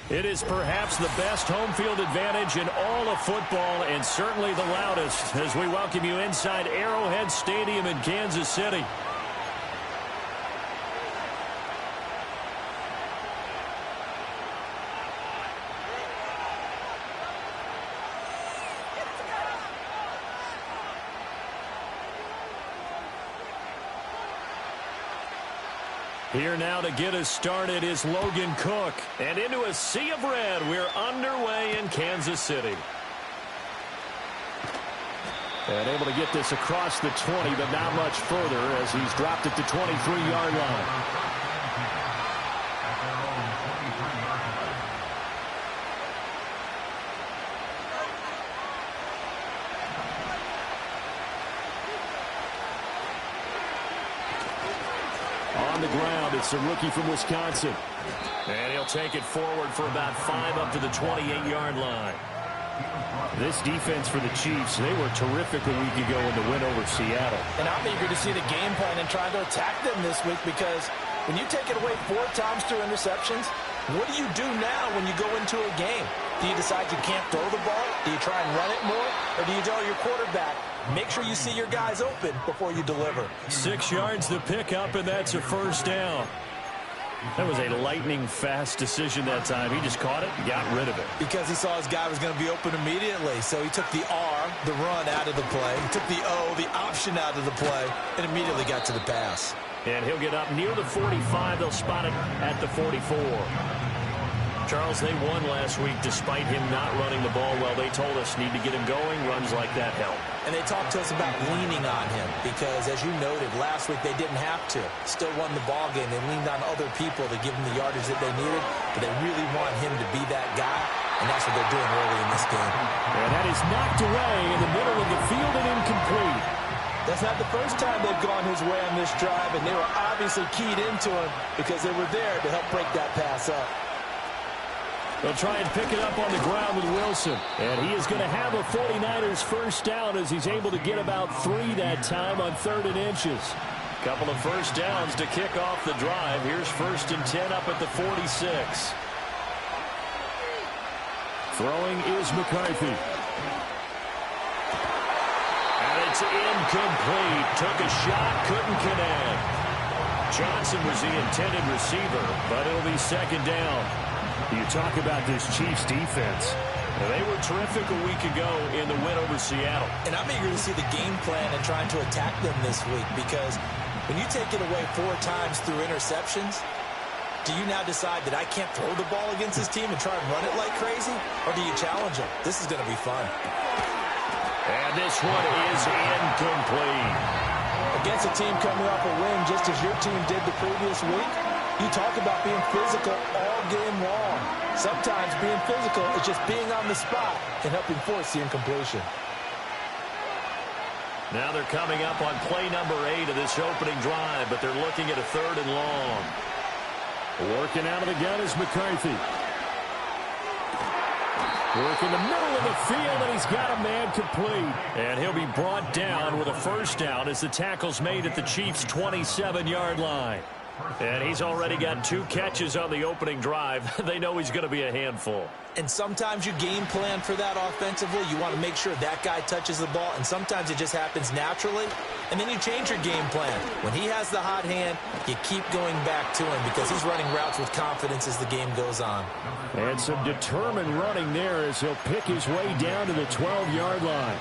It is perhaps the best home field advantage in all of football, and certainly the loudest, as we welcome you inside Arrowhead Stadium in Kansas City. Here now to get us started is Logan Cook. And into a sea of red, we're underway in Kansas City. And able to get this across the 20, but not much further as he's dropped at the 23-yard line. On the ground, it's the rookie from Wisconsin. And he'll take it forward for about 5 up to the 28-yard line. This defense for the Chiefs, they were terrific a week ago in the win over Seattle. And I'm eager to see the game plan and trying to attack them this week, because when you take it away 4 times through interceptions, what do you do now when you go into a game? Do you decide you can't throw the ball? Do you try and run it more? Or do you tell your quarterback, make sure you see your guys open before you deliver? 6 yards to pick up, and that's a first down. That was a lightning-fast decision that time. He just caught it and got rid of it. Because he saw his guy was going to be open immediately. So he took the R, the run, out of the play. He took the O, the option, out of the play, and immediately got to the pass. And he'll get up near the 45. They'll spot it at the 44. Charles, they won last week despite him not running the ball well. They told us need to get him going. Runs like that help. And they talked to us about leaning on him because, as you noted, last week they didn't have to. Still won the ball game. They leaned on other people to give them the yardage that they needed, but they really want him to be that guy, and that's what they're doing early in this game. And that is knocked away in the middle of the field and incomplete. That's not the first time they've gone his way on this drive, and they were obviously keyed into him because they were there to help break that pass up. They'll try and pick it up on the ground with Wilson. And he is going to have a 49ers first down as he's able to get about 3 that time on 3rd and inches. Couple of first downs to kick off the drive. Here's 1st and 10 up at the 46. Throwing is McCarthy. And it's incomplete. Took a shot, couldn't connect. Johnson was the intended receiver, but it'll be 2nd down. You talk about this Chiefs defense. They were terrific a week ago in the win over Seattle. And I'm eager to see the game plan and trying to attack them this week, because when you take it away 4 times through interceptions, do you now decide that I can't throw the ball against this team and try and run it like crazy? Or do you challenge them? This is going to be fun. And this one is incomplete. Against a team coming off a win just as your team did the previous week, you talk about being physical all game long. Sometimes being physical is just being on the spot and helping force the incompletion. Now they're coming up on play number 8 of this opening drive, but they're looking at a 3rd and long. Working out of the gun is McCarthy. Work in the middle of the field, and he's got a man complete. And he'll be brought down with a first down as the tackle's made at the Chiefs' 27-yard line. And he's already got 2 catches on the opening drive. They know he's going to be a handful. And sometimes you game plan for that offensively. You want to make sure that guy touches the ball, and sometimes it just happens naturally. And then you change your game plan. When he has the hot hand, you keep going back to him because he's running routes with confidence as the game goes on. And some determined running there as he'll pick his way down to the 12-yard line.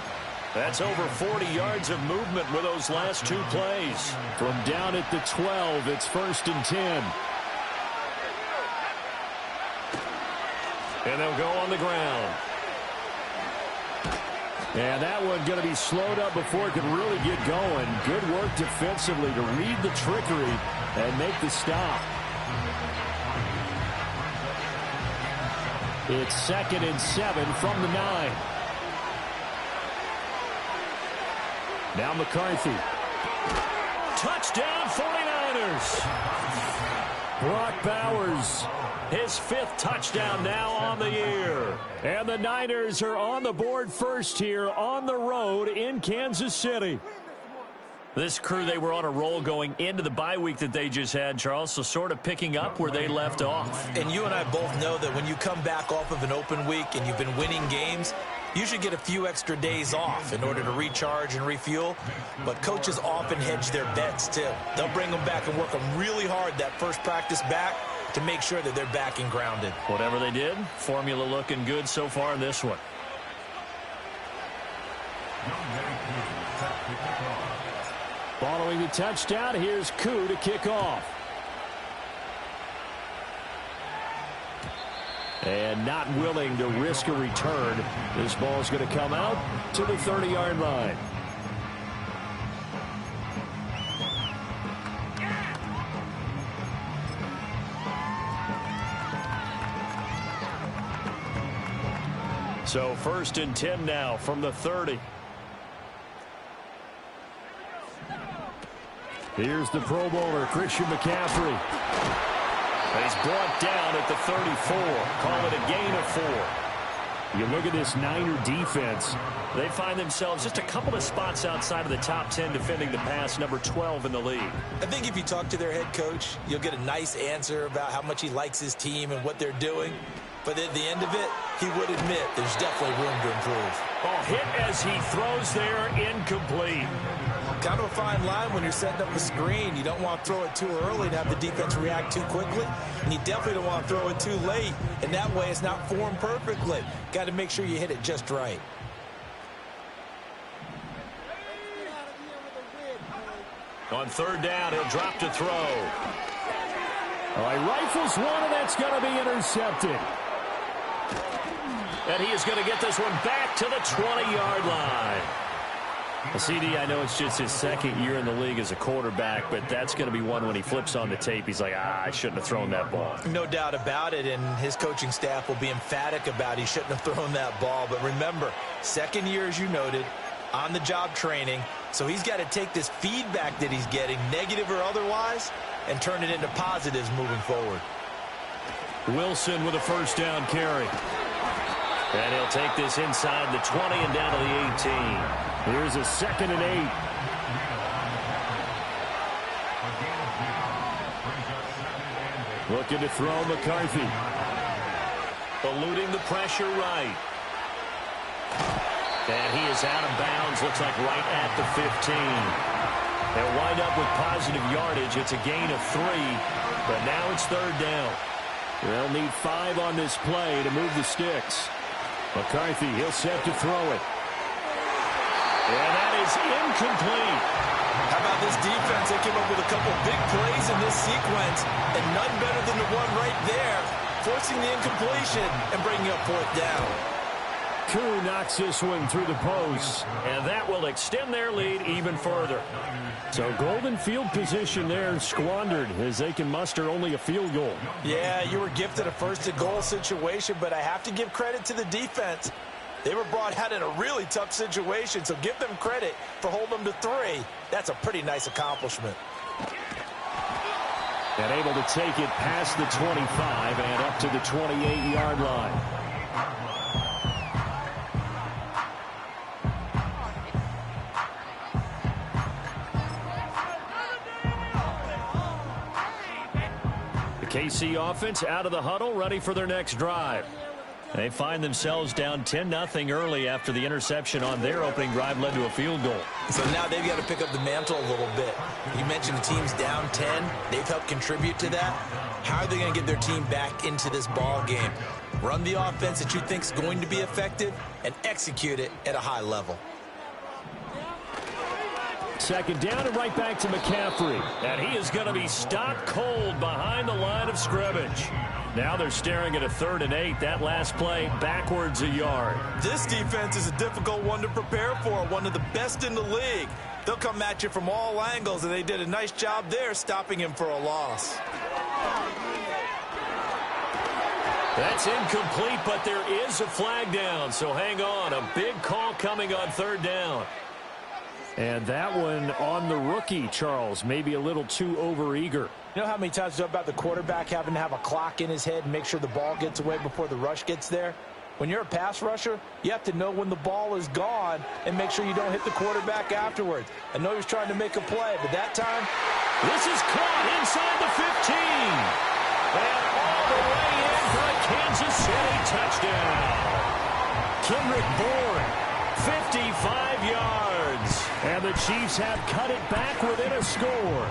That's over 40 yards of movement with those last 2 plays. From down at the 12, it's 1st and 10. And they'll go on the ground. And that one going to be slowed up before it could really get going. Good work defensively to read the trickery and make the stop. It's 2nd and 7 from the 9. Now McCarthy. Touchdown 49ers. Brock Bowers, his 5th touchdown now on the year. And the Niners are on the board first here on the road in Kansas City. This crew, they were on a roll going into the bye week that they just had, Charles, so sort of picking up where they left off. And you and I both know that when you come back off of an open week and you've been winning games, you should get a few extra days off in order to recharge and refuel. But coaches often hedge their bets, too. They'll bring them back and work them really hard that first practice back to make sure that they're back and grounded. Whatever they did, formula looking good so far in this one. Following the touchdown, here's Koo to kick off. And not willing to risk a return. This ball's going to come out to the 30-yard line. So 1st and 10 now from the 30. Here's the Pro Bowler, Christian McCaffrey. He's brought down at the 34. Call it a gain of 4. You look at this Niner defense. They find themselves just a couple of spots outside of the top 10 defending the pass, number 12 in the league. I think if you talk to their head coach, you'll get a nice answer about how much he likes his team and what they're doing. But at the end of it, he would admit there's definitely room to improve. Oh, hit as he throws there, incomplete. Kind of a fine line when you're setting up a screen. You don't want to throw it too early and have the defense react too quickly. And you definitely don't want to throw it too late. And that way it's not formed perfectly. Got to make sure you hit it just right. On 3rd down, he'll drop to throw. All right, rifles one, and that's going to be intercepted. And he is going to get this one back to the 20-yard line. CD, I know it's just his 2nd year in the league as a quarterback, but that's going to be one when he flips on the tape. He's like, I shouldn't have thrown that ball. No doubt about it, and his coaching staff will be emphatic about he shouldn't have thrown that ball. But remember, 2nd year, as you noted, on-the-job training, so he's got to take this feedback that he's getting, negative or otherwise, and turn it into positives moving forward. Wilson with a 1st down carry. And he'll take this inside the 20 and down to the 18. Here's a 2nd and 8. Looking to throw McCarthy. Eluding the pressure right. And he is out of bounds, looks like right at the 15. They'll wind up with positive yardage. It's a gain of 3, but now it's 3rd down. They'll need 5 on this play to move the sticks. McCarthy, he'll set to throw it. And that is incomplete. How about this defense? They came up with a couple big plays in this sequence, and none better than the one right there, forcing the incompletion and bringing up 4th down. Koo knocks this one through the post, and that will extend their lead even further. So golden field position there squandered as they can muster only a field goal. Yeah, you were gifted a 1st and goal situation, but I have to give credit to the defense. They were brought out in a really tough situation, so give them credit for holding them to 3. That's a pretty nice accomplishment. And able to take it past the 25 and up to the 28-yard line. The KC offense out of the huddle, ready for their next drive. They find themselves down 10-0 early after the interception on their opening drive led to a field goal. So now they've got to pick up the mantle a little bit. You mentioned the team's down 10. They've helped contribute to that. How are they going to get their team back into this ball game? Run the offense that you think is going to be effective and execute it at a high level. 2nd down and right back to McCaffrey. And he is going to be stopped cold behind the line of scrimmage. Now they're staring at a 3rd and 8. That last play backwards a yard. This defense is a difficult one to prepare for, one of the best in the league. They'll come at you from all angles, and they did a nice job there stopping him for a loss. That's incomplete, but there is a flag down, so hang on. A big call coming on third down. And that one on the rookie, Charles, maybe a little too overeager. You know how many times we talk about the quarterback having to have a clock in his head and make sure the ball gets away before the rush gets there? When you're a pass rusher, you have to know when the ball is gone and make sure you don't hit the quarterback afterwards. I know he was trying to make a play, but that time... This is caught inside the 15. And all the way in for a Kansas City touchdown. Kendrick Bourne, 55 yards. And the Chiefs have cut it back within a score.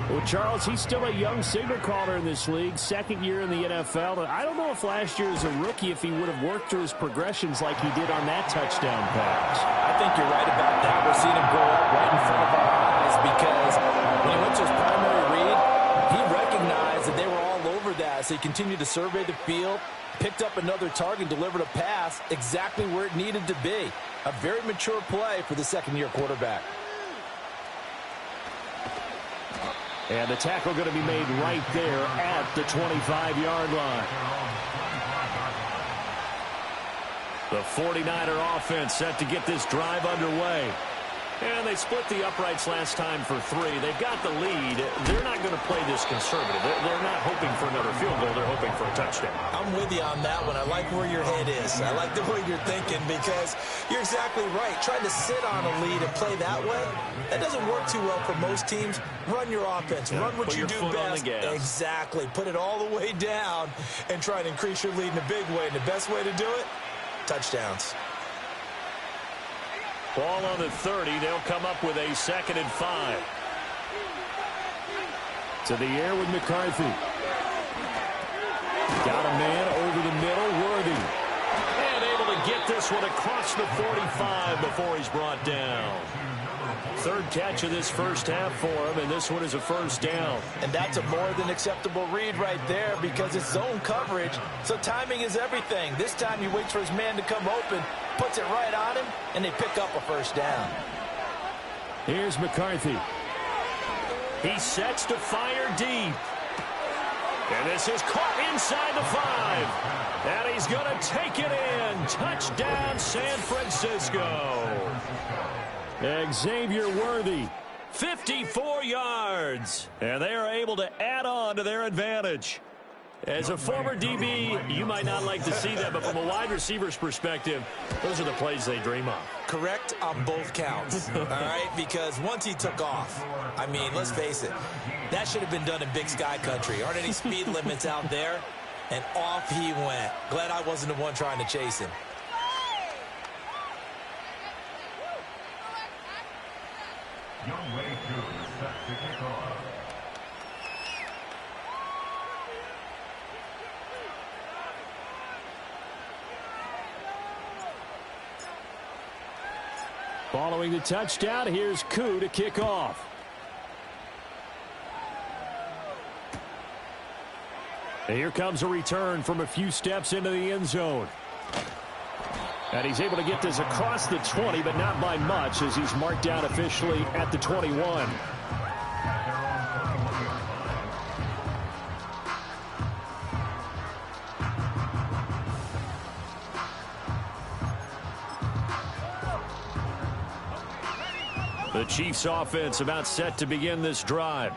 Well, Charles, he's still a young signal caller in this league, second year in the NFL. I don't know if last year as a rookie, if he would have worked through his progressions like he did on that touchdown pass. I think you're right about that. We're seeing him grow up right in front of our eyes because when he went to his primary read, he recognized that they were all over that. So he continued to survey the field, picked up another target, delivered a pass exactly where it needed to be. A very mature play for the second-year quarterback. And the tackle going to be made right there at the 25-yard line. The 49er offense set to get this drive underway. And they split the uprights last time for 3. They've got the lead. They're not going to play this conservative. They're not hoping for another field goal. They're hoping for a touchdown. I'm with you on that one. I like where your head is. I like the way you're thinking because you're exactly right. Trying to sit on a lead and play that way, that doesn't work too well for most teams. Run your offense. Run what you do best. Exactly. Put it all the way down and try and increase your lead in a big way. And the best way to do it, touchdowns. Ball on the 30. They'll come up with a 2nd and 5. To the air with McCarthy. Got a man over the middle, Worthy. And able to get this one across the 45 before he's brought down. 3rd catch of this first half for him, and this one is a first down. And that's a more than acceptable read right there because it's zone coverage, so timing is everything. This time he waits for his man to come open, puts it right on him, and they pick up a first down. Here's McCarthy. He sets to fire deep. And this is caught inside the 5. And he's going to take it in. Touchdown, San Francisco. Xavier Worthy, 54 yards. And they are able to add on to their advantage. As a former DB, you might not like to see that, but from a wide receiver's perspective, those are the plays they dream of. Correct on both counts, all right? Because once he took off, I mean, let's face it, that should have been done in Big Sky country. Aren't any speed limits out there? And off he went. Glad I wasn't the one trying to chase him. Following the touchdown, here's Koo to kick off. And here comes a return from a few steps into the end zone. And he's able to get this across the 20, but not by much as he's marked down officially at the 21. The Chiefs offense about set to begin this drive.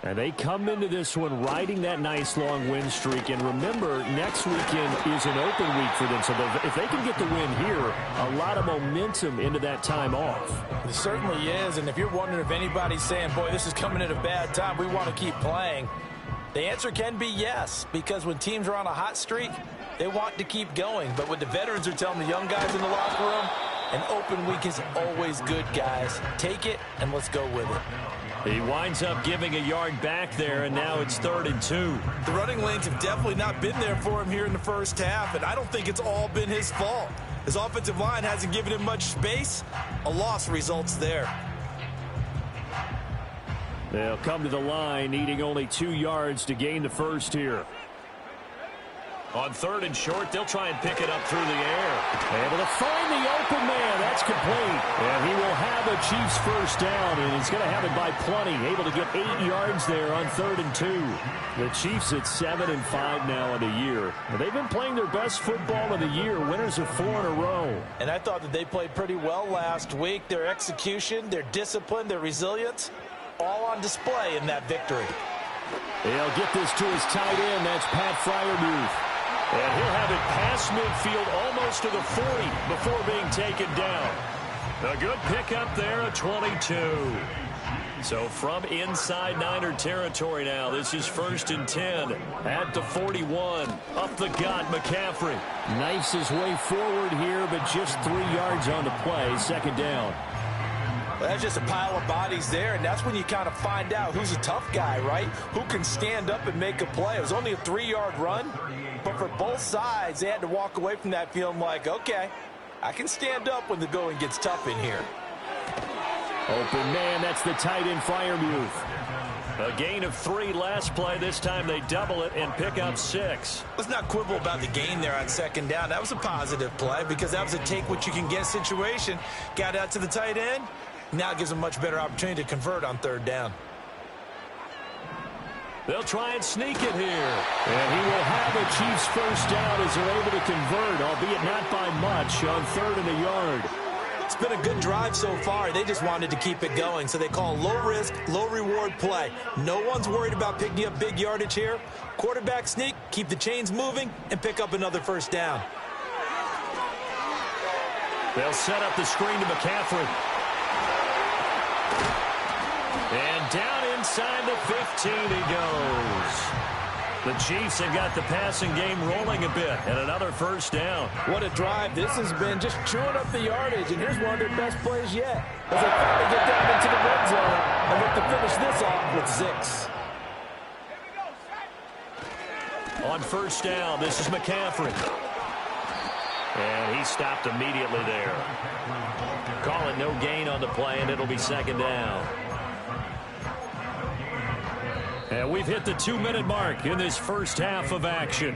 And they come into this one riding that nice long win streak. And remember, next weekend is an open week for them. So if they can get the win here, a lot of momentum into that time off. It certainly is. And if you're wondering if anybody's saying, boy, this is coming at a bad time, we want to keep playing, the answer can be yes. Because when teams are on a hot streak, they want to keep going. But what the veterans are telling the young guys in the locker room, an open week is always good, guys. Take it, and let's go with it. He winds up giving a yard back there, and now it's 3rd and 2. The running lanes have definitely not been there for him here in the first half, and I don't think it's all been his fault. His offensive line hasn't given him much space. A loss results there. They'll come to the line, needing only 2 yards to gain the first here. On 3rd and short, they'll try and pick it up through the air. Able to find the open man. That's complete. And he will have a Chiefs first down, and he's going to have it by plenty. Able to get 8 yards there on 3rd and 2. The Chiefs at 7-5 now in the year. They've been playing their best football of the year. Winners of 4 in a row. And I thought that they played pretty well last week. Their execution, their discipline, their resilience, all on display in that victory. He'll get this to his tight end. That's Pat Freiermuth. And he'll have it past midfield almost to the 40 before being taken down. A good pickup there, a 22. So from inside Niner territory now, this is 1st and 10 at the 41. Up the gut, McCaffrey. Knifes his way forward here, but just 3 yards on the play. 2nd down. Well, that's just a pile of bodies there, and that's when you kind of find out who's a tough guy, right? Who can stand up and make a play. It was only a 3-yard run, but for both sides, they had to walk away from that feeling like, okay, I can stand up when the going gets tough in here. Open man, that's the tight end, Freiermuth. A gain of 3 last play. This time they double it and pick up 6. Let's not quibble about the gain there on 2nd down. That was a positive play because that was a take-what-you-can-get situation. Got out to the tight end. Now it gives them a much better opportunity to convert on 3rd down. They'll try and sneak it here. And he will have a Chiefs first down as they're able to convert, albeit not by much, on 3rd and a yard. It's been a good drive so far. They just wanted to keep it going, so they call low-risk, low-reward play. No one's worried about picking up big yardage here. Quarterback sneak, keep the chains moving, and pick up another first down. They'll set up the screen to McCaffrey. And down inside the 15 he goes. The Chiefs have got the passing game rolling a bit, and another first down. What a drive this has been, just chewing up the yardage, and here's one of their best plays yet as they finally get down into the red zone and look to finish this off with 6. On first down, this is McCaffrey. And he stopped immediately there. Call it no gain on the play, and it'll be 2nd down. And we've hit the 2-minute mark in this first half of action.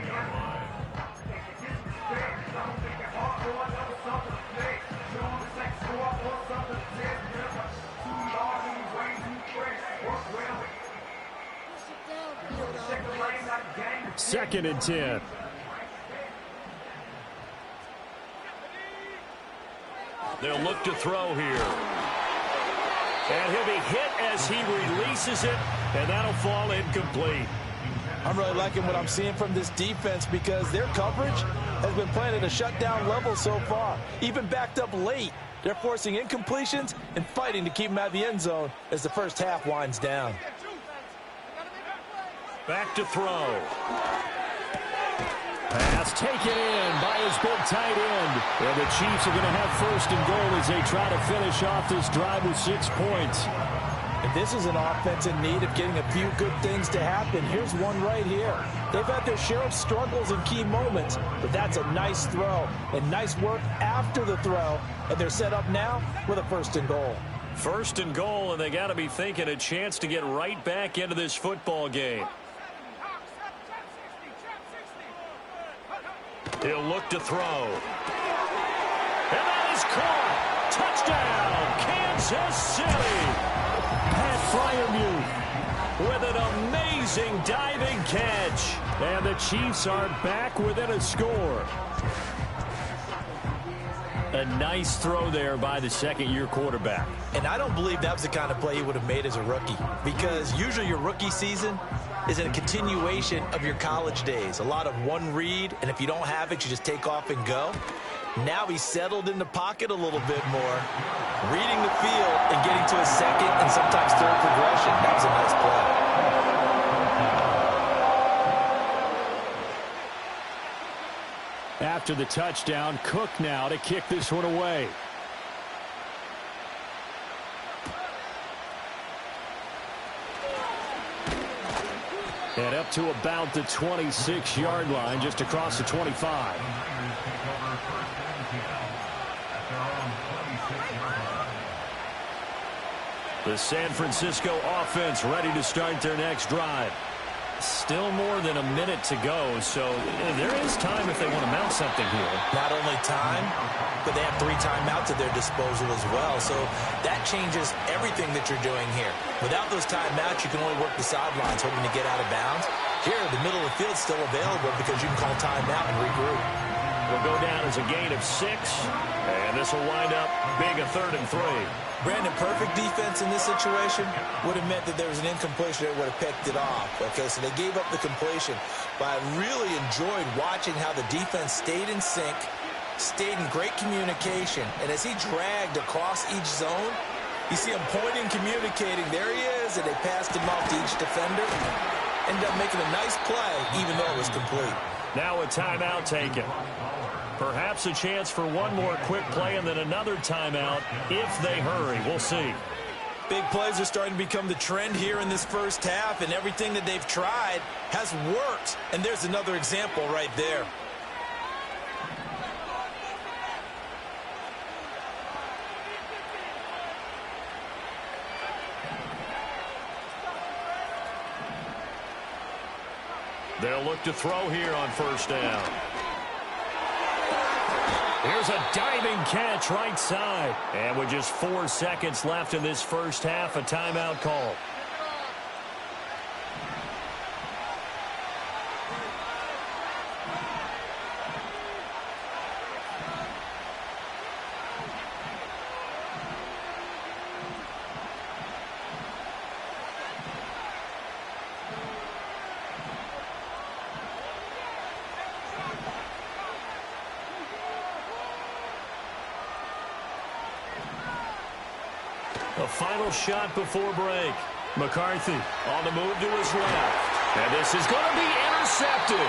Second and 10. They'll look to throw here. And he'll be hit as he releases it, and that'll fall incomplete. I'm really liking what I'm seeing from this defense because their coverage has been playing at a shutdown level so far. Even backed up late, they're forcing incompletions and fighting to keep them out of the end zone as the first half winds down. Back to throw. Pass taken in by his big tight end. And the Chiefs are going to have 1st and goal as they try to finish off this drive with 6 points. And this is an offense in need of getting a few good things to happen. Here's one right here. They've had their share of struggles in key moments, but that's a nice throw and nice work after the throw. And they're set up now with a 1st and goal. 1st and goal, and they got to be thinking a chance to get right back into this football game. He'll look to throw. And that is caught. Touchdown, Kansas City. Pat Freiermuth with an amazing diving catch. And the Chiefs are back within a score. A nice throw there by the 2nd-year quarterback. And I don't believe that was the kind of play he would have made as a rookie, because usually your rookie season is a continuation of your college days. A lot of one read, and if you don't have it, you just take off and go. Now he's settled in the pocket a little bit more, reading the field and getting to his 2nd and sometimes 3rd progression. That was a nice play. After the touchdown, Cook now to kick this one away. And up to about the 26-yard line, just across the 25. The San Francisco offense ready to start their next drive. Still more than a minute to go, so there is time if they want to mount something here. Not only time, but they have 3 timeouts at their disposal as well. So that changes everything that you're doing here. Without those timeouts, you can only work the sidelines, hoping to get out of bounds. Here, the middle of the field is still available because you can call timeout and regroup. Will go down as a gain of 6, and this will wind up being a 3rd and 3. Brandon, perfect defense in this situation would have meant that there was an incompletion that would have picked it off. Okay, so they gave up the completion. But I really enjoyed watching how the defense stayed in sync, stayed in great communication. And as he dragged across each zone, you see him pointing, communicating. There he is, and they passed him off to each defender. Ended up making a nice play, even though it was complete. Now a timeout taken. Perhaps a chance for one more quick play and then another timeout if they hurry. We'll see. Big plays are starting to become the trend here in this first half, and everything that they've tried has worked. And there's another example right there. They'll look to throw here on first down. Here's a diving catch right side. And with just 4 seconds left in this first half, a timeout call. A final shot before break. McCarthy on the move to his left. And this is going to be intercepted.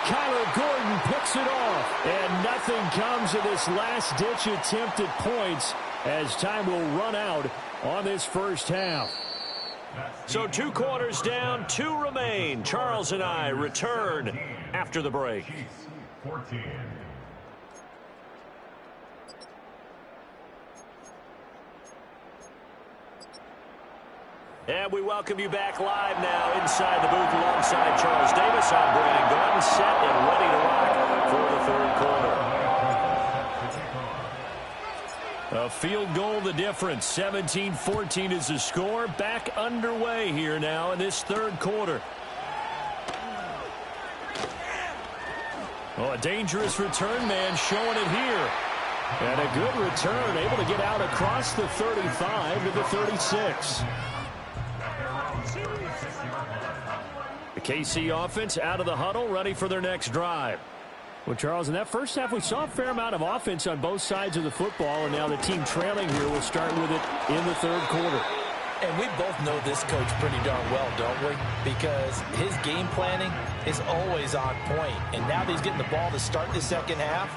Kyler Gordon picks it off. And nothing comes of this last-ditch attempt at points as time will run out on this first half. So 2 quarters down, 2 remain. Charles and I return after the break. And we welcome you back live now inside the booth alongside Charles Davis. I'm Brandon Gordon, set and ready to rock for the 3rd quarter. A field goal the difference. 17-14 is the score. Back underway here now in this 3rd quarter. Oh, a dangerous return man showing it here. And a good return, able to get out across the 35 to the 36. The KC offense out of the huddle, ready for their next drive. Well, Charles, in that first half, we saw a fair amount of offense on both sides of the football, and now the team trailing here will start with it in the 3rd quarter. And we both know this coach pretty darn well, don't we? Because his game planning is always on point. And now that he's getting the ball to start the second half,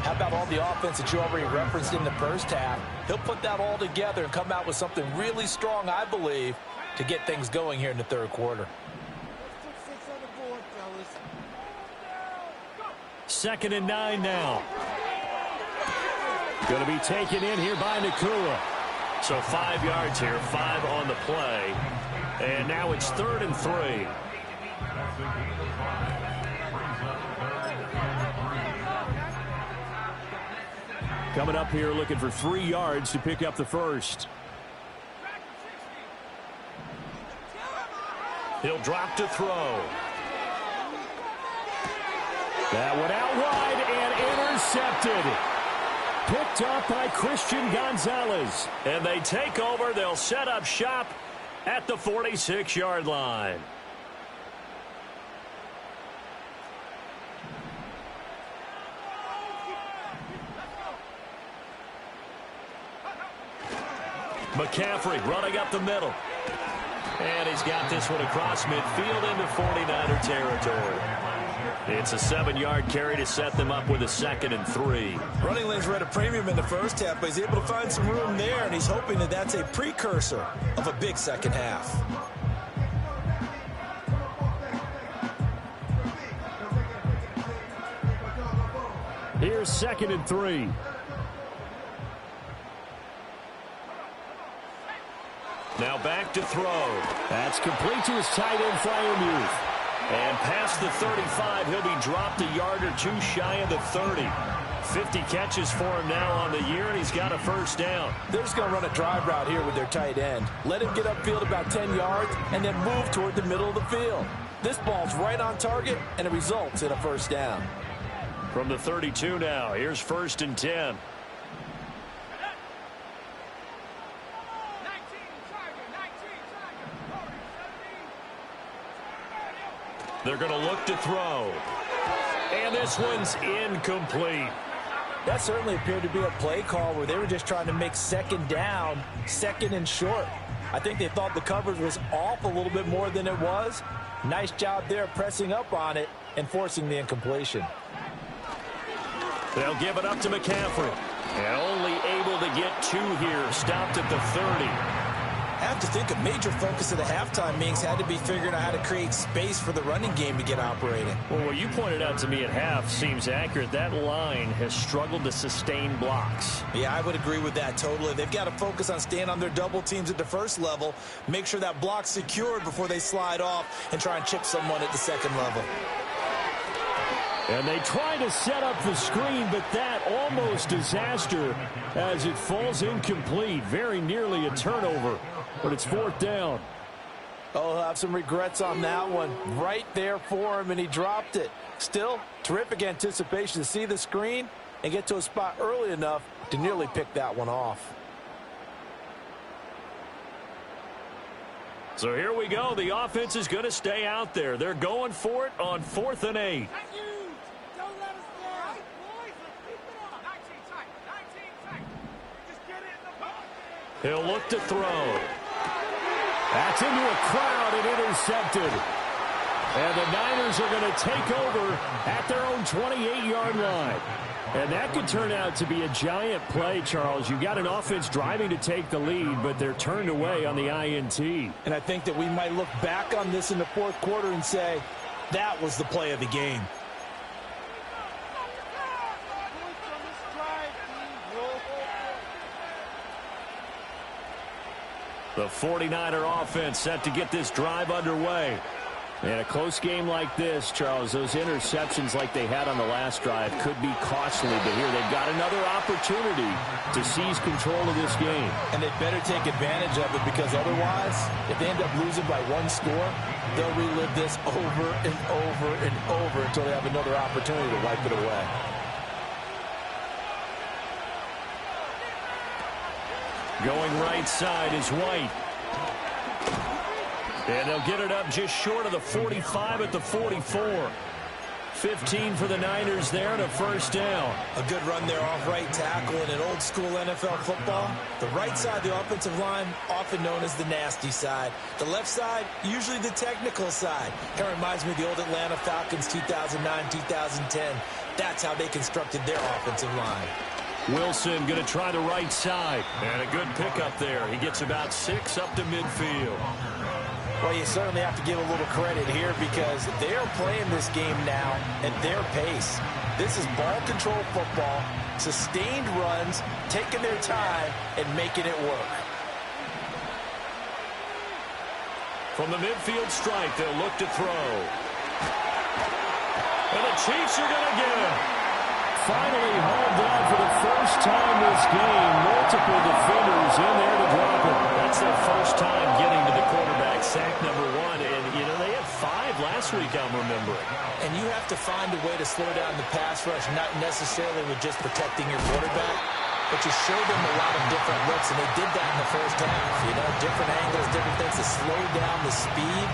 how about all the offense that you already referenced in the first half? He'll put that all together and come out with something really strong, I believe, to get things going here in the 3rd quarter. 2nd and 9 now. Going to be taken in here by Nakua. So 5 yards here, 5 on the play. And now it's 3rd and 3. Coming up here looking for 3 yards to pick up the first. He'll drop to throw. That one out wide and intercepted. Picked up by Christian Gonzalez. And they take over. They'll set up shop at the 46-yard line. McCaffrey running up the middle. And he's got this one across midfield into 49er territory. It's a 7-yard carry to set them up with a 2nd and 3. Running lanes were at a premium in the first half, but he's able to find some room there, and he's hoping that that's a precursor of a big second half. Here's 2nd and 3. Now back to throw. That's complete to his tight end, Freiermuth. And past the 35, he'll be dropped a yard or two shy of the 30. 50 catches for him now on the year, and he's got a first down. They're just going to run a drive route here with their tight end. Let him get upfield about 10 yards and then move toward the middle of the field. This ball's right on target, and it results in a first down. From the 32 now, here's 1st and 10. They're going to look to throw. And this one's incomplete. That certainly appeared to be a play call where they were just trying to make second down, second and short. I think they thought the coverage was off a little bit more than it was. Nice job there pressing up on it and forcing the incompletion. They'll give it up to McCaffrey. And only able to get 2 here. Stopped at the 30. I have to think a major focus of the halftime meetings had to be figuring out how to create space for the running game to get operating. Well, what you pointed out to me at half seems accurate. That line has struggled to sustain blocks. Yeah, I would agree with that totally. They've got to focus on staying on their double teams at the first level, make sure that block's secured before they slide off and try and chip someone at the second level. And they try to set up the screen, but that almost disaster as it falls incomplete. Very nearly a turnover, but it's 4th down. Oh, he'll have some regrets on that one. Right there for him, and he dropped it. Still, terrific anticipation to see the screen and get to a spot early enough to nearly pick that one off. So here we go. The offense is going to stay out there. They're going for it on 4th and 8. He'll look to throw. That's into a crowd and intercepted. And the Niners are going to take over at their own 28-yard line. And that could turn out to be a giant play, Charles. You've got an offense driving to take the lead, but they're turned away on the INT. And I think that we might look back on this in the 4th quarter and say, that was the play of the game. The 49er offense set to get this drive underway. And a close game like this, Charles, those interceptions like they had on the last drive could be costly. But here they've got another opportunity to seize control of this game. And they better take advantage of it, because otherwise, if they end up losing by 1 score, they'll relive this over and over and over until they have another opportunity to wipe it away. Going right side is White. And they'll get it up just short of the 45 at the 44. 15 for the Niners there and a first down. A good run there off right tackle in an old school NFL football. The right side of the offensive line, often known as the nasty side. The left side, usually the technical side. Kind of reminds me of the old Atlanta Falcons 2009, 2010. That's how they constructed their offensive line. Wilson going to try the right side. And a good pickup there. He gets about 6 up to midfield. Well, you certainly have to give a little credit here, because they're playing this game now at their pace. This is ball control football, sustained runs, taking their time, and making it work. From the midfield stripe, they'll look to throw. And the Chiefs are going to get him. Finally hauled down for the first time this game. Multiple defenders in there to drop him. That's their first time getting to the quarterback, sack number 1. And, you know, they had 5 last week, I'm remembering. And you have to find a way to slow down the pass rush, not necessarily with just protecting your quarterback, but you show them a lot of different looks, and they did that in the first half. You know, different angles, different things to slow down the speed.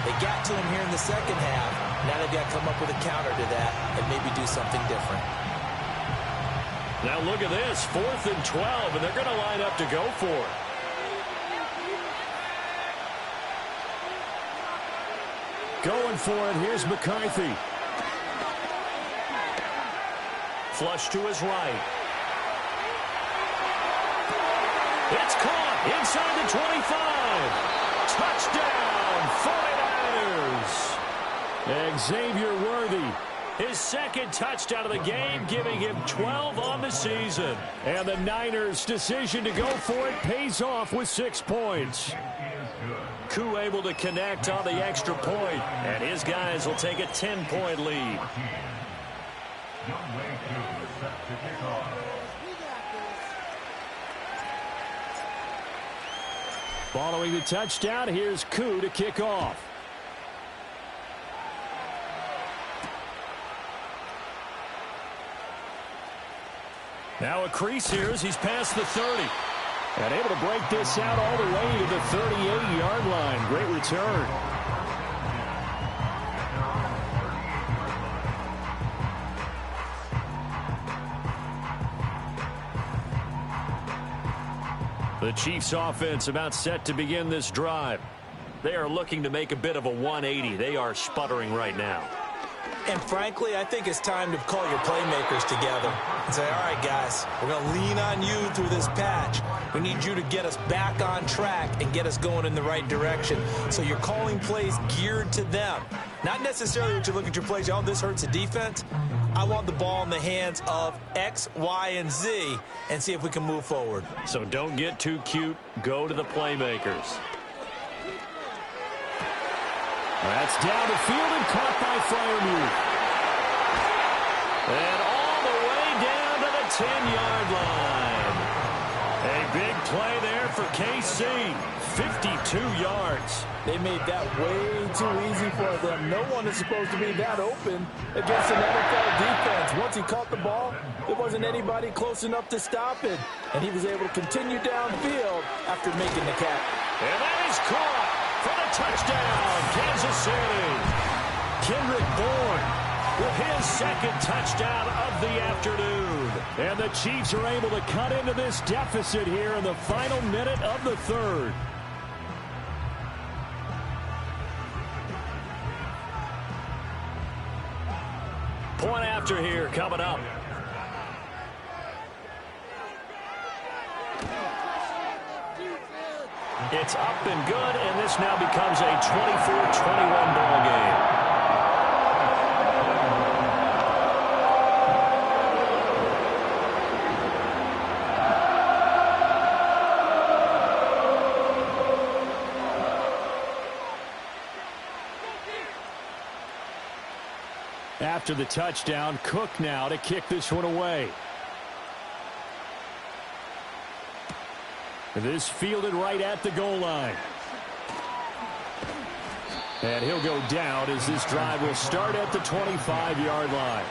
They got to him here in the second half. Now they've got to come up with a counter to that and maybe do something different. Now look at this, 4th and 12, and they're going to line up to go for it. Going for it, here's McCarthy. Flush to his right. It's caught inside the 25. Touchdown, 49ers. Xavier Worthy His second touchdown of the game, giving him 12 on the season. And the Niners' decision to go for it pays off with 6 points. Koo able to connect on the extra point, and his guys will take a 10-point lead. Following the touchdown, here's Koo to kick off. Now a crease here as he's past the 30. And able to break this out all the way to the 38-yard line. Great return. The Chiefs offense about set to begin this drive. They are looking to make a bit of a 180. They are sputtering right now. And frankly, I think it's time to call your playmakers together and say, all right, guys, we're going to lean on you through this patch. We need you to get us back on track and get us going in the right direction. So you're calling plays geared to them. Not necessarily what you look at your plays, oh, this hurts the defense. I want the ball in the hands of X, Y, and Z and see if we can move forward. So don't get too cute. Go to the playmakers. That's down the field and caught by Freiermuth. And all the way down to the 10-yard line. A big play there for KC. 52 yards. They made that way too easy for them. No one is supposed to be that open against an NFL defense. Once he caught the ball, there wasn't anybody close enough to stop it. And he was able to continue downfield after making the catch. And that is caught for the touchdown, Kansas City. Kendrick Bourne with his second touchdown of the afternoon. And the Chiefs are able to cut into this deficit here in the final minute of the third. Point after here coming up. It's up and good, and this now becomes a 24-21 ball game. After the touchdown, Cook now to kick this one away. This fielded right at the goal line. And he'll go down as this drive will start at the 25-yard line.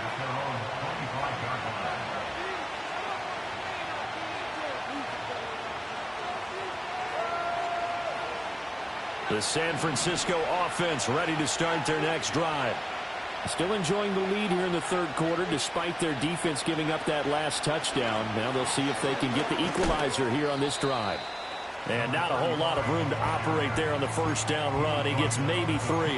The San Francisco offense ready to start their next drive. Still enjoying the lead here in the third quarter despite their defense giving up that last touchdown. Now they'll see if they can get the equalizer here on this drive. And not a whole lot of room to operate there on the first down run. He gets maybe 3.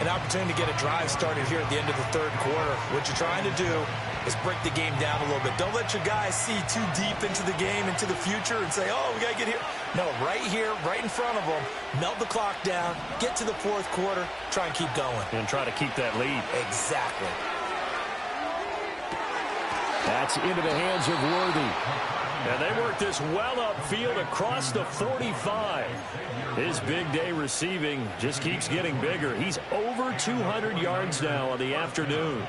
An opportunity to get a drive started here at the end of the third quarter. What you're trying to do is break the game down a little bit. Don't let your guys see too deep into the game, into the future, and say, oh, we got to get here. No, right here, right in front of them, melt the clock down, get to the fourth quarter, try and keep going. And try to keep that lead. Exactly. That's into the hands of Worthy. And they work this well upfield across the 45. His big day receiving just keeps getting bigger. He's over 200 yards now on the afternoon.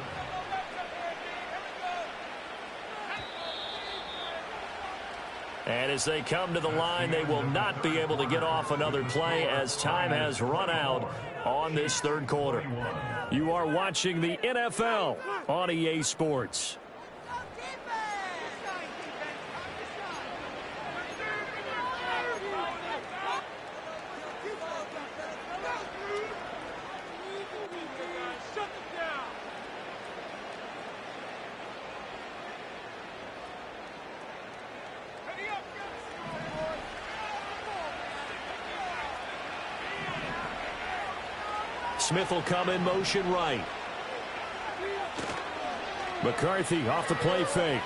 And as they come to the line, they will not be able to get off another play as time has run out on this third quarter. You are watching the NFL on EA Sports. Smith will come in motion right. McCarthy off the play fake.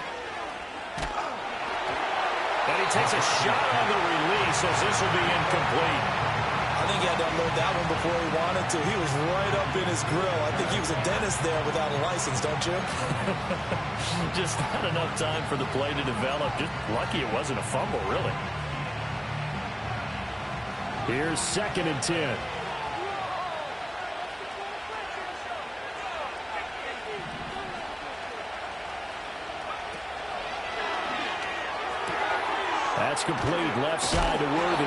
And he takes a shot on the release as this will be incomplete. I think he had to unload that one before he wanted to. He was right up in his grill. I think he was a dentist there without a license, don't you? Just not enough time for the play to develop. Just lucky it wasn't a fumble, really. Here's 2nd and 10. That's complete, left side to Worthy.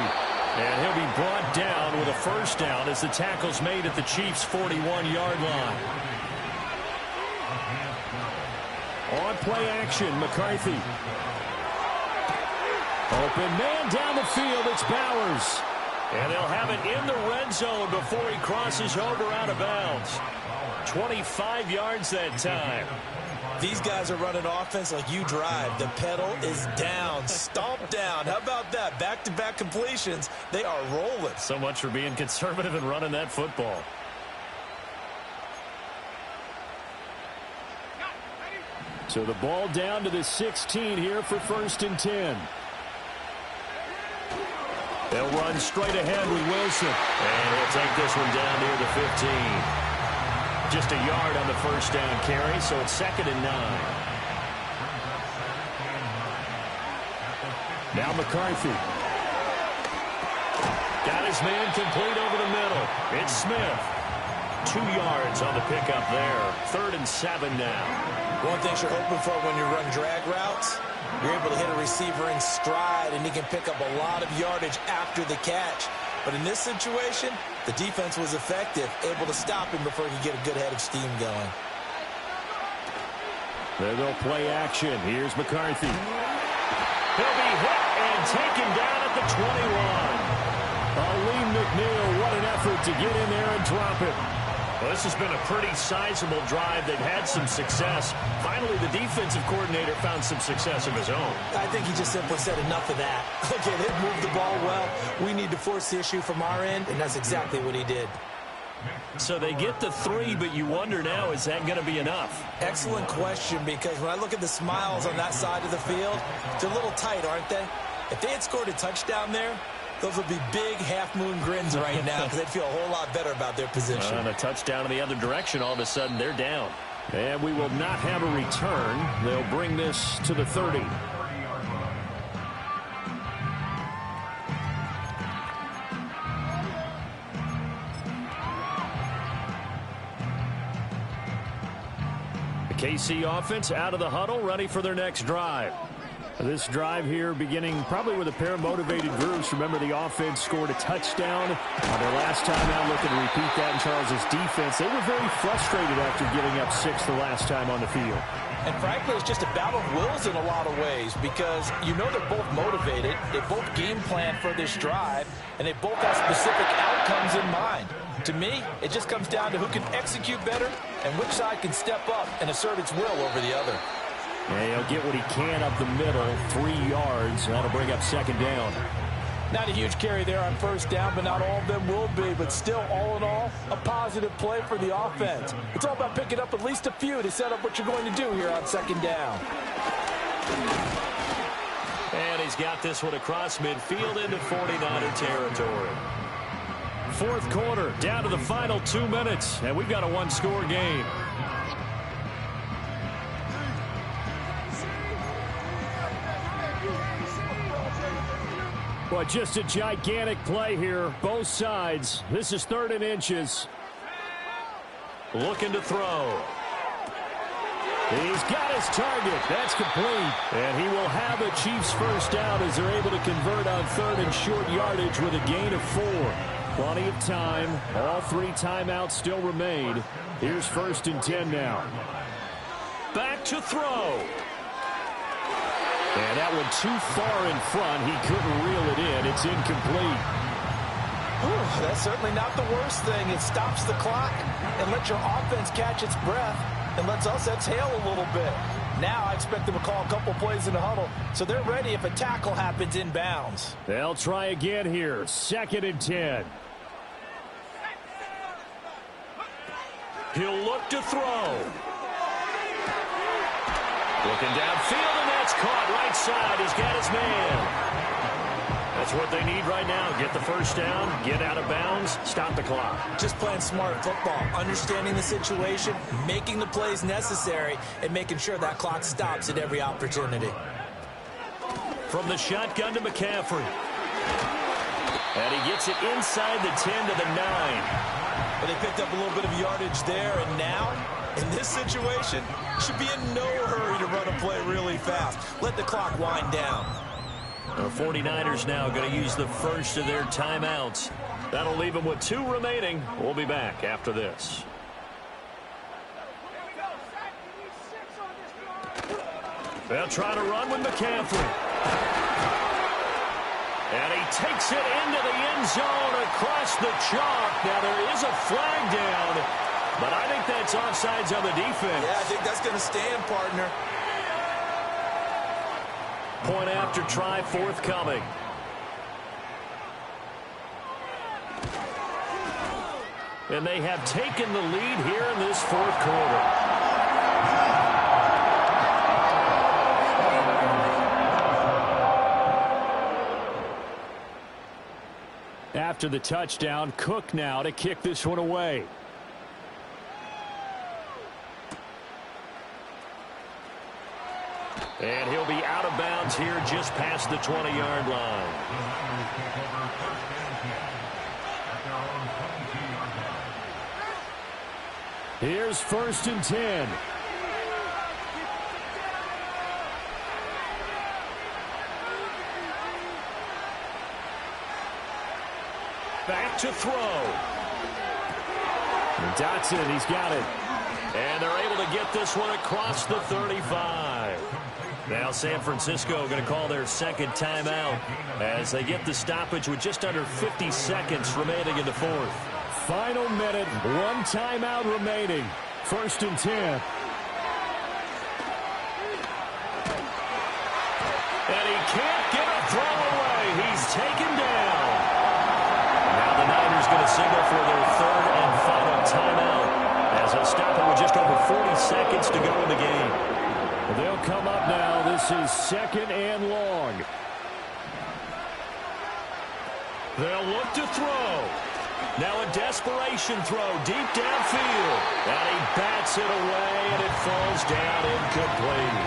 And he'll be brought down with a first down as the tackle's made at the Chiefs' 41-yard line. On play action, McCarthy. Open man down the field, it's Bowers. And they'll have it in the red zone before he crosses over out of bounds. 25 yards that time. These guys are running offense like you drive. The pedal is down, stomp down. How about that? Back-to-back completions. They are rolling. So much for being conservative and running that football. So the ball down to the 16 here for 1st and 10. They'll run straight ahead with Wilson. And he'll take this one down near the 15. Just a yard on the first down carry, so it's 2nd and 9. Now McCarthy. Got his man complete over the middle. It's Smith. 2 yards on the pickup there. 3rd and 7 now. One thing you're hoping for when you run drag routes, you're able to hit a receiver in stride, and he can pick up a lot of yardage after the catch. But in this situation, the defense was effective, able to stop him before he could get a good head of steam going. There they'll play action. Here's McCarthy. He'll be hit and taken down at the 21. Aleem McNeil, what an effort to get in there and drop it. Well, this has been a pretty sizable drive. They've had some success. Finally, the defensive coordinator found some success of his own. I think he just simply said enough of that. Okay, they've moved the ball well. We need to force the issue from our end, and that's exactly what he did. So they get the 3, but you wonder now, is that going to be enough? Excellent question, because when I look at the smiles on that side of the field, they're a little tight, aren't they? If they had scored a touchdown there, those would be big half-moon grins right now because they'd feel a whole lot better about their position. And a touchdown in the other direction, all of a sudden they're down. And we will not have a return. They'll bring this to the 30. The KC offense out of the huddle, ready for their next drive. This drive here beginning probably with a pair of motivated groups. Remember, the offense scored a touchdown on their last time out. Looking to repeat that in Charles's defense. They were very frustrated after giving up 6 the last time on the field. And frankly, it's just a battle of wills in a lot of ways because you know they're both motivated. They both game plan for this drive, and they both have specific outcomes in mind. To me, it just comes down to who can execute better and which side can step up and assert its will over the other. And he'll get what he can up the middle, 3 yards. That'll bring up 2nd down. Not a huge carry there on first down, but not all of them will be. But still, all in all, a positive play for the offense. It's all about picking up at least a few to set up what you're going to do here on 2nd down. And he's got this one across midfield into 49er territory. 4th quarter, down to the final 2 minutes, and we've got a 1-score game. Well, just a gigantic play here, both sides. This is 3rd and inches. Looking to throw. He's got his target. That's complete. And he will have a Chiefs first down as they're able to convert on 3rd and short yardage with a gain of 4. Plenty of time. All 3 timeouts still remain. Here's 1st and 10 now. Back to throw. And that one too far in front. He couldn't reel it in. It's incomplete. Whew, that's certainly not the worst thing. It stops the clock and lets your offense catch its breath and lets us exhale a little bit. Now I expect them to call a couple plays in the huddle, so they're ready if a tackle happens inbounds. They'll try again here. 2nd and 10. He'll look to throw. Looking downfield, and that's caught right side. He's got his man. That's what they need right now. Get the first down, get out of bounds, stop the clock. Just playing smart football, understanding the situation, making the plays necessary, and making sure that clock stops at every opportunity. From the shotgun to McCaffrey. And he gets it inside the 10 to the 9. But they picked up a little bit of yardage there, and now, in this situation, should be in no hurry to run a play really fast. Let the clock wind down. The 49ers now going to use the first of their timeouts. That'll leave them with 2 remaining. We'll be back after this. They'll try to run with McCaffrey. And he takes it into the end zone across the chalk. Now there is a flag down, but I think that's offsides on the defense. Yeah, I think that's going to stand, partner. Point after try forthcoming. And they have taken the lead here in this fourth quarter. After the touchdown, Cook now to kick this one away. And he'll be out of bounds here just past the 20-yard line. Here's 1st and 10. Back to throw. And Dotson, he's got it. And they're able to get this one across the 35. Now San Francisco going to call their second timeout as they get the stoppage with just under 50 seconds remaining in the fourth. Final minute, 1 timeout remaining. 1st and 10. And he can't get a throw away. He's taken down. Now the Niners going to signal for their 3rd and final timeout as they'll stop it with just over 40 seconds to go in the game. They'll come up now. This is 2nd and long. They'll look to throw. Now a desperation throw deep downfield. And he bats it away, and it falls down incomplete.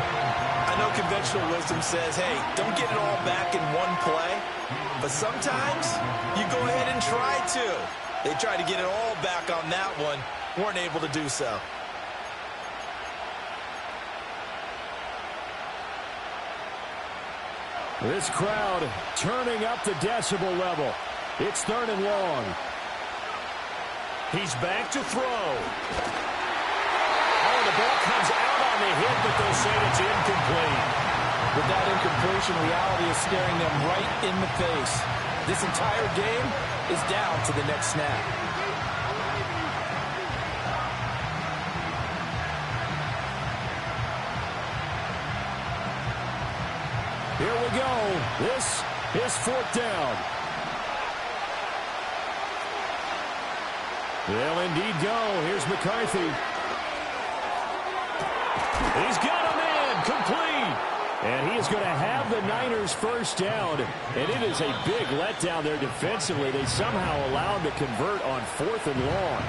I know conventional wisdom says, hey, don't get it all back in one play. But sometimes you go ahead and try to. They tried to get it all back on that one. Weren't able to do so. This crowd turning up the decibel level. It's 3rd and long. He's back to throw. Oh, the ball comes out on the hit, but they'll say it's incomplete. With that incompletion, reality is staring them right in the face. This entire game is down to the next snap. Here we go. This is 4th down. They'll indeed go. Here's McCarthy. He's got him in. Complete. And he is going to have the Niners first down. And it is a big letdown there defensively. They somehow allowed him to convert on 4th and long.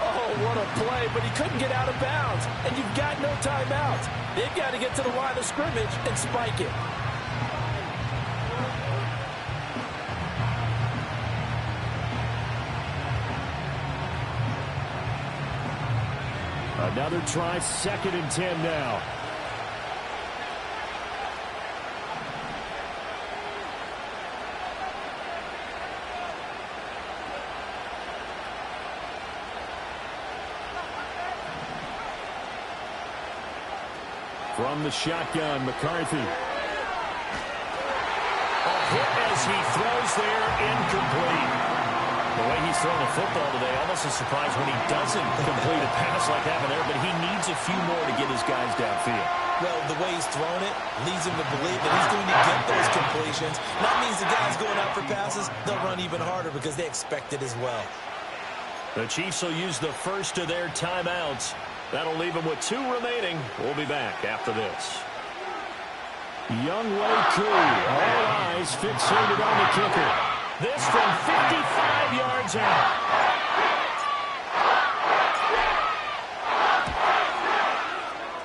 Oh, what a play, but he couldn't get out of bounds. And you've got no timeouts. They've got to get to the line of scrimmage and spike it. Another try, 2nd and 10 now. From the shotgun, McCarthy. A hit as he throws there, incomplete. The way he's throwing the football today, almost a surprise when he doesn't complete a pass like that there, but he needs a few more to get his guys downfield. Well, the way he's thrown it leads him to believe that he's going to get those completions. That means the guys going out for passes, they'll run even harder because they expect it as well. The Chiefs will use the first of their timeouts. That'll leave them with 2 remaining. We'll be back after this. Young Wei Koo, all eyes fixated on the kicker. This from 55 yards out.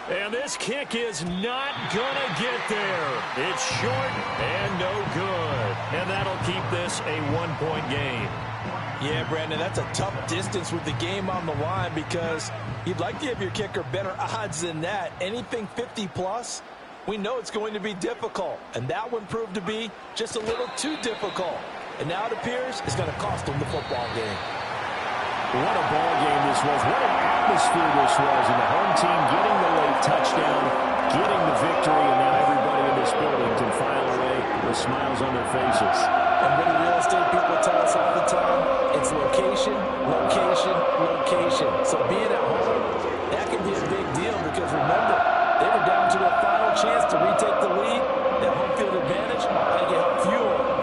And this kick is not going to get there. It's short and no good. And that'll keep this a one-point game. Yeah, Brandon, that's a tough distance with the game on the line because you'd like to give your kicker better odds than that. Anything 50-plus, we know it's going to be difficult. And that one proved to be just a little too difficult. And now it appears it's going to cost them the football game. What a ball game this was. What an atmosphere this was. And the home team getting the late touchdown, getting the victory, and now everybody in this building can file away with smiles on their faces. And what do real estate people tell us all the time? It's location, location, location. So being at home, that can be a big deal because remember, they were down to their final chance to retake the lead. That home field advantage, I think it helped fuel